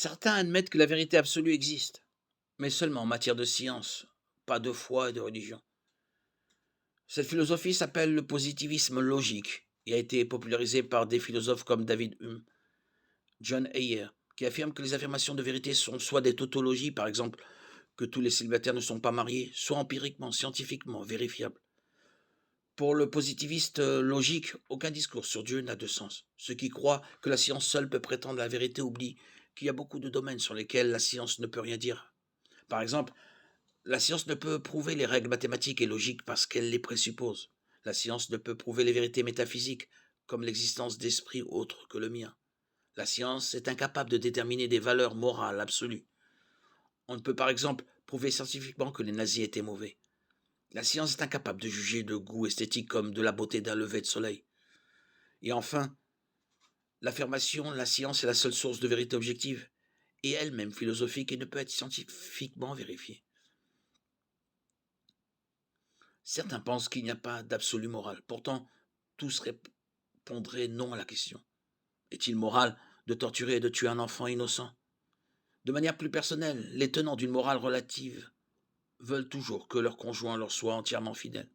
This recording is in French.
Certains admettent que la vérité absolue existe, mais seulement en matière de science, pas de foi et de religion. Cette philosophie s'appelle le positivisme logique et a été popularisée par des philosophes comme David Hume, John Heyer, qui affirment que les affirmations de vérité sont soit des tautologies, par exemple que tous les célibataires ne sont pas mariés, soit empiriquement, scientifiquement vérifiables. Pour le positiviste logique, aucun discours sur Dieu n'a de sens. Ceux qui croient que la science seule peut prétendre la vérité oublient qu'il y a beaucoup de domaines sur lesquels la science ne peut rien dire. Par exemple, la science ne peut prouver les règles mathématiques et logiques parce qu'elle les présuppose. La science ne peut prouver les vérités métaphysiques, comme l'existence d'esprits autres que le mien. La science est incapable de déterminer des valeurs morales absolues. On ne peut par exemple prouver scientifiquement que les nazis étaient mauvais. La science est incapable de juger de goût esthétique comme de la beauté d'un lever de soleil. Et enfin, l'affirmation la science est la seule source de vérité objective, et elle-même philosophique et ne peut être scientifiquement vérifiée. Certains pensent qu'il n'y a pas d'absolu moral. Pourtant, tous répondraient non à la question. Est-il moral de torturer et de tuer un enfant innocent? De manière plus personnelle, les tenants d'une morale relative veulent toujours que leur conjoint leur soit entièrement fidèle.